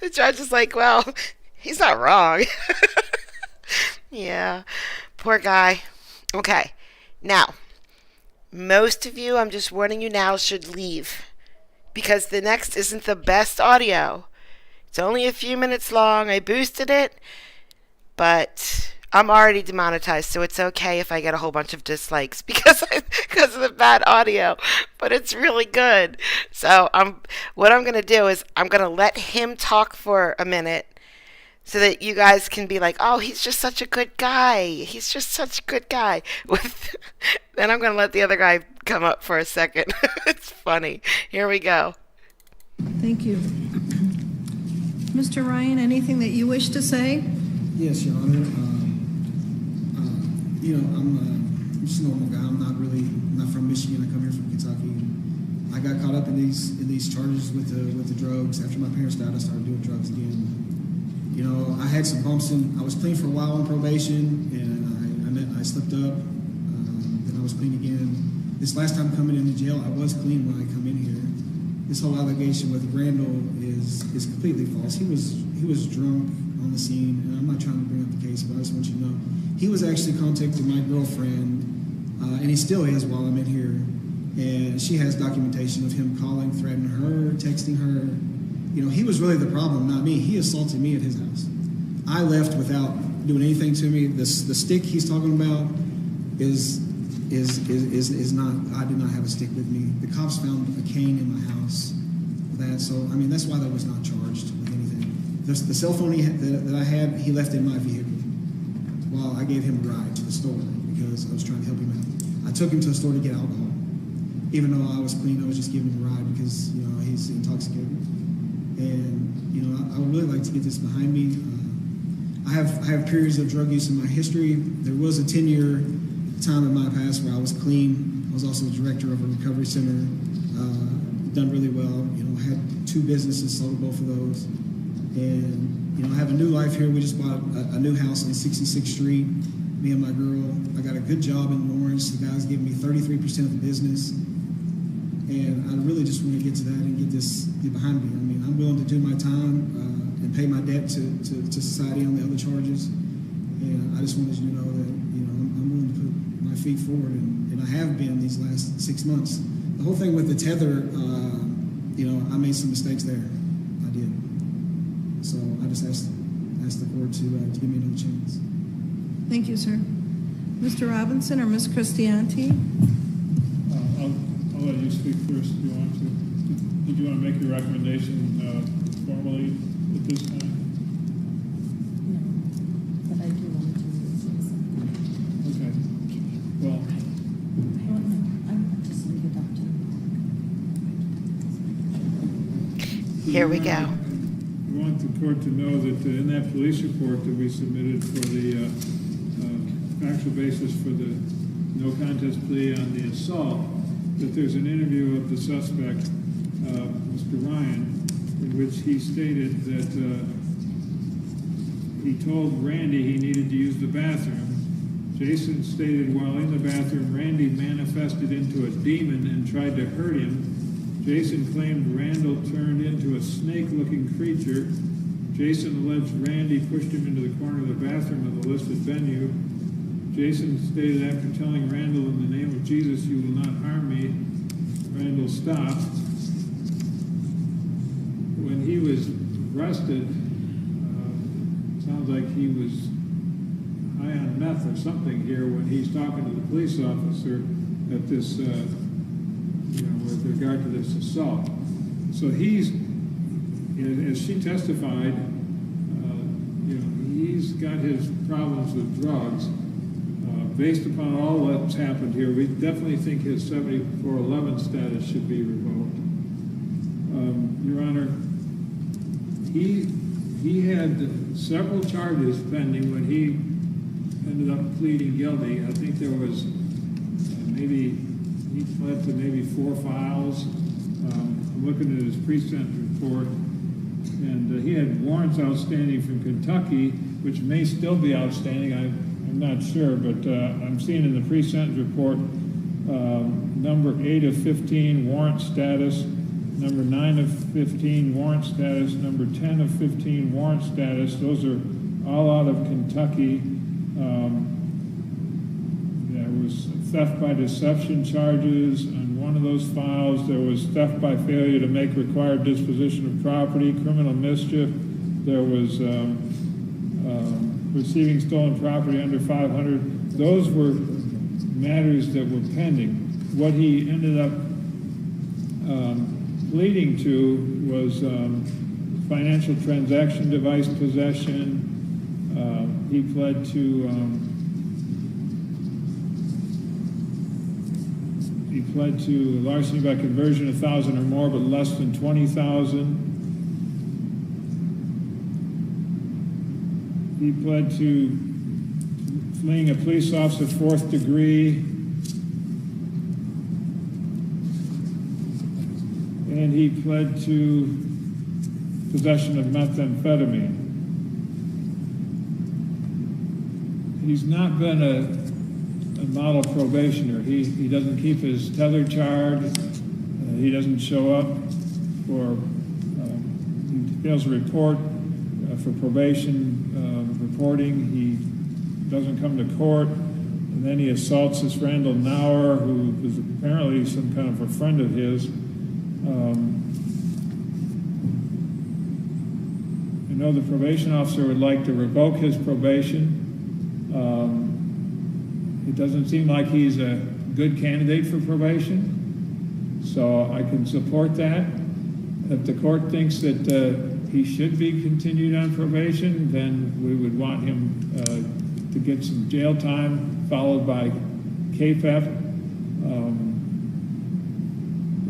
[SPEAKER 1] The judge is like, well, he's not wrong. Yeah, poor guy. Okay, now, most of you, I'm just warning you now, should leave because the next isn't the best audio. It's only a few minutes long. I boosted it. but I'm already demonetized, so it's okay if I get a whole bunch of dislikes because of the bad audio. But it's really good. So what I'm gonna do is I'm gonna let him talk for a minute, so that you guys can be like, oh, he's just such a good guy. He's just such a good guy. Then I'm gonna let the other guy come up for a second. It's funny. Here we go.
[SPEAKER 11] Thank you. Mr. Ryan, anything that you wish to say?
[SPEAKER 12] Yes, Your Honor. I'm just a normal guy. I'm not from Michigan. I come here from Kentucky. I got caught up in these charges with the drugs. After my parents died, I started doing drugs again. You know, I had some bumps I was clean for a while on probation, and I slipped up. Then I was clean again. This last time coming into jail, I was clean when I come in here. This whole allegation with Randall is completely false. He was drunk on the scene, and I'm not trying to bring up the case, but I just want you to know he was actually contacting my girlfriend, and he still is while I'm in here. And she has documentation of him calling, threatening her, texting her. You know, he was really the problem, not me. He assaulted me at his house. I left without doing anything to me. The stick he's talking about is not. I did not have a stick with me. The cops found a cane in my house for that. So I mean, that's why that was not charged with anything. The cell phone that I had, he left in my vehicle while I gave him a ride to the store because I was trying to help him out. I took him to the store to get alcohol, even though I was clean. I was just giving him a ride because he's intoxicated. And I would really like to get this behind me. I have periods of drug use in my history. There was a 10-year time in my past where I was clean. I was also the director of a recovery center. Done really well. Had 2 businesses, sold both of those. And I have a new life here. We just bought a new house on 66th Street. Me and my girl. I got a good job in Lawrence. The guy's giving me 33% of the business. And I really just want to get to that and get behind me. I mean, I'm willing to do my time and pay my debt to society on the other charges. And I just wanted you to know that, I'm willing to put my feet forward, and I have been these last 6 months. The whole thing with the tether, I made some mistakes there. I did. So I just asked the court to give me another chance.
[SPEAKER 11] Thank you, sir. Mr. Robinson or Ms. Cristianti?
[SPEAKER 13] I'll let you speak first if you want to. Did you want to make your recommendation formally at this time?
[SPEAKER 14] No, but I do want to say something.
[SPEAKER 13] Okay. Well,
[SPEAKER 14] I'm just leave it up to
[SPEAKER 1] Here we go.
[SPEAKER 13] We want the court to know that in that police report that we submitted for the factual basis for the no contest plea on the assault, that there's an interview of the suspect, Mr. Ryan, in which he stated that he told Randy he needed to use the bathroom. Jason stated while in the bathroom, Randy manifested into a demon and tried to hurt him. Jason claimed Randall turned into a snake-looking creature. Jason alleged Randy pushed him into the corner of the bathroom of the listed venue. Jason stated after telling Randall, in the name of Jesus, you will not harm me, Randall stopped. When he was arrested, sounds like he was high on meth or something here when he's talking to the police officer at this, with regard to this assault. So he's, as she testified, he's got his problems with drugs. Based upon all that's happened here, we definitely think his 7411 status should be revoked. Your Honor, he had several charges pending when he ended up pleading guilty. I think there was he pled to maybe 4 files. I'm looking at his pre-sentence report, and he had warrants outstanding from Kentucky, which may still be outstanding. I'm not sure, but I'm seeing in the pre-sentence report number 8 of 15 warrant status, number 9 of 15 warrant status, number 10 of 15 warrant status. Those are all out of Kentucky. There was theft by deception charges on one of those files. There was theft by failure to make required disposition of property, criminal mischief. There was receiving stolen property under 500. Those were matters that were pending. What he ended up pleading to was financial transaction device possession. He pled to larceny by conversion, 1,000 or more, but less than 20,000. He pled to fleeing a police officer, 4th degree. And he pled to possession of methamphetamine. He's not been a model probationer. He doesn't keep his tether charged. He doesn't show up for, he fails to report for probation reporting. He doesn't come to court. And then he assaults this Randall Nauer, who was apparently some kind of a friend of his. I know the probation officer would like to revoke his probation. It doesn't seem like he's a good candidate for probation, so I can support that. If the court thinks that he should be continued on probation, then we would want him to get some jail time followed by KPEP.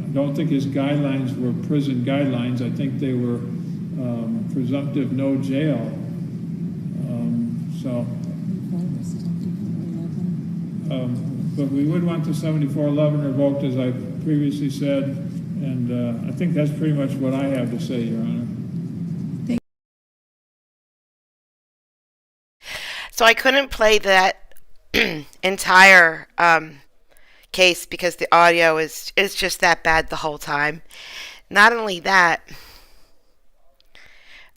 [SPEAKER 13] I don't think his guidelines were prison guidelines. I think they were presumptive no jail. But we would want the 7411 revoked, as I previously said, and I think that's pretty much what I have to say, Your Honor.
[SPEAKER 1] So I couldn't play that entire case because the audio is just that bad the whole time. Not only that,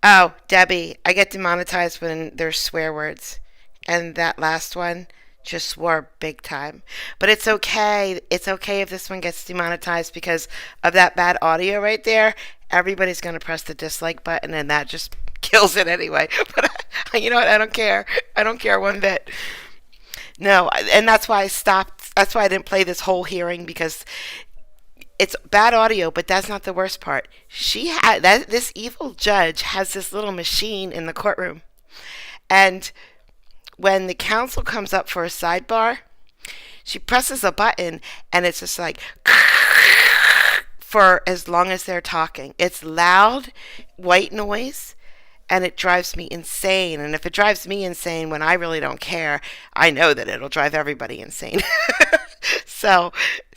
[SPEAKER 1] oh, Debbie, I get demonetized when there's swear words, and that last one just swore big time. But it's okay. It's okay if this one gets demonetized because of that bad audio right there. Everybody's going to press the dislike button, and that just kills it anyway. But you know what? I don't care. I don't care one bit. No, and that's why I stopped. That's why I didn't play this whole hearing, because it's bad audio, but that's not the worst part. This evil judge has this little machine in the courtroom, and when the counsel comes up for a sidebar, she presses a button, and it's just like for as long as they're talking. It's loud, white noise, and it drives me insane. And if it drives me insane when I really don't care, I know that it'll drive everybody insane. So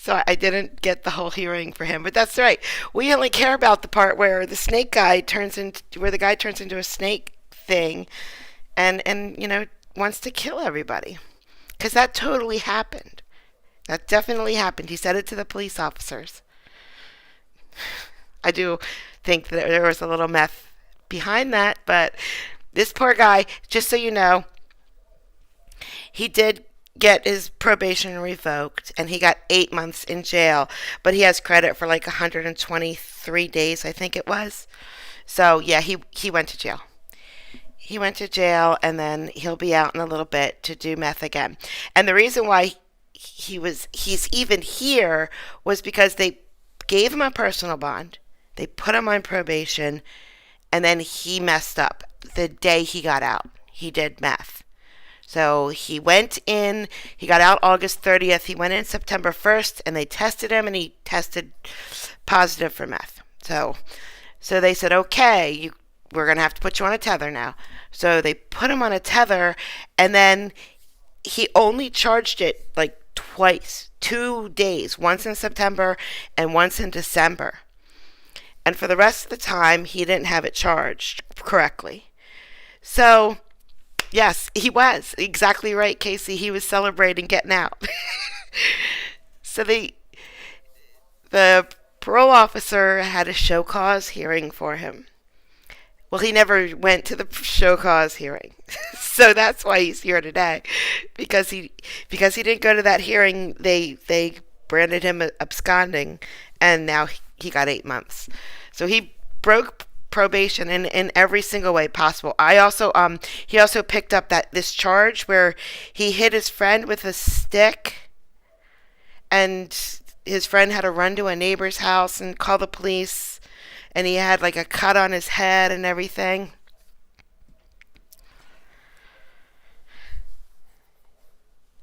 [SPEAKER 1] I didn't get the whole hearing for him, but that's right. We only care about the part where the snake guy turns into a snake thing, and wants to kill everybody, because that totally happened. That definitely happened. He said it to the police officers. I do think that there was a little meth behind that, but this poor guy, just so you know, he did get his probation revoked, and he got 8 months in jail, but he has credit for like 123 days, I think it was. So yeah, he went to jail. He went to jail, and then he'll be out in a little bit to do meth again. And the reason why he's even here was because they gave him a personal bond, they put him on probation, and then he messed up the day he got out. He did meth. So he went in, he got out August 30th, he went in September 1st, and they tested him, and he tested positive for meth. So they said, okay, we're going to have to put you on a tether now. So they put him on a tether, and then he only charged it like twice, 2 days, once in September and once in December. And for the rest of the time, he didn't have it charged correctly. So, yes, he was. Exactly right, Casey. He was celebrating getting out. So the parole officer had a show cause hearing for him. Well, he never went to the show cause hearing. So that's why he's here today. Because he didn't go to that hearing, they branded him absconding, and now he got 8 months. So he broke probation in every single way possible. I also he also picked up this charge where he hit his friend with a stick, and his friend had to run to a neighbor's house and call the police, and he had like a cut on his head and everything.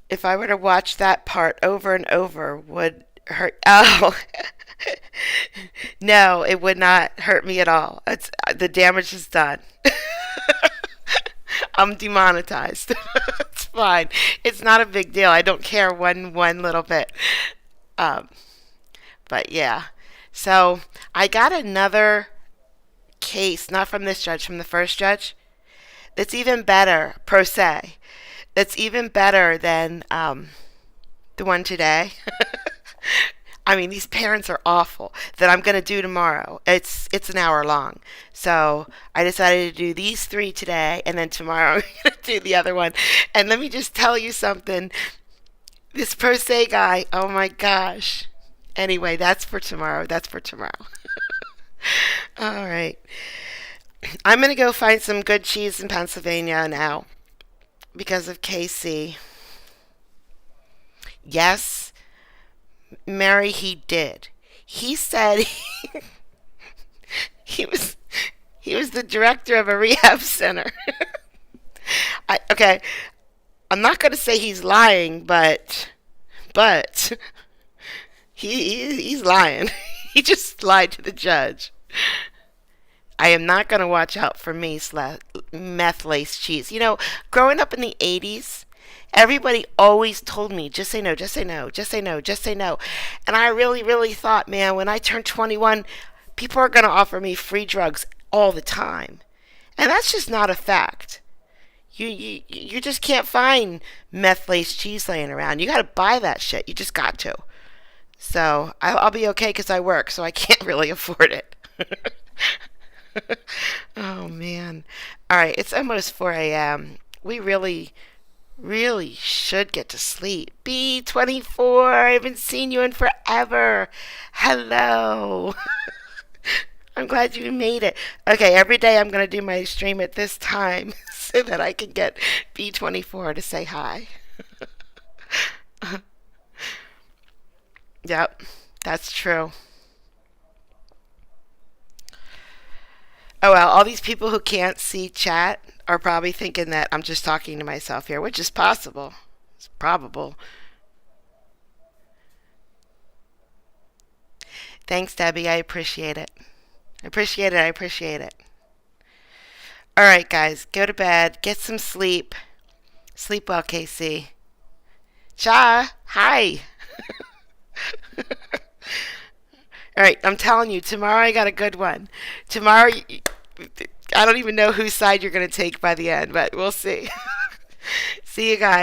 [SPEAKER 1] If I were to watch that part over and over, would hurt. Oh, no, it would not hurt me at all. The damage is done. I'm demonetized. It's fine. It's not a big deal. I don't care one little bit. But yeah. So I got another case, not from this judge, from the first judge. That's even better, pro se. That's even better than the one today. I mean, these parents are awful. That I'm going to do tomorrow. It's an hour long. So I decided to do these 3 today, and then tomorrow I'm going to do the other one. And let me just tell you something. This pro se guy, oh my gosh. Anyway, that's for tomorrow. That's for tomorrow. All right. I'm going to go find some good cheese in Pennsylvania now because of KC. Yes, Mary, he did. He said he was the director of a rehab center. Okay, I'm not going to say he's lying, but he's lying. He just lied to the judge. I am not going to watch out for meth-laced cheese. You know, growing up in the 80s, everybody always told me, just say no, just say no, just say no, just say no. And I really, really thought, man, when I turn 21, people are going to offer me free drugs all the time. And that's just not a fact. You just can't find meth-laced cheese laying around. You got to buy that shit. You just got to. So I'll be okay because I work, so I can't really afford it. Oh, man. All right, it's almost 4 a.m. We really should get to sleep. B24, I haven't seen you in forever. Hello. I'm glad you made it. Okay, every day I'm going to do my stream at this time so that I can get B24 to say hi. Yep, that's true. Oh well, all these people who can't see chat are probably thinking that I'm just talking to myself here, which is possible. It's probable. Thanks, Debbie. I appreciate it. I appreciate it. I appreciate it. All right, guys, go to bed. Get some sleep. Sleep well, Casey. Cha, hi. All right, I'm telling you, tomorrow I got a good one. Tomorrow, I don't even know whose side you're going to take by the end, but we'll see. See you guys.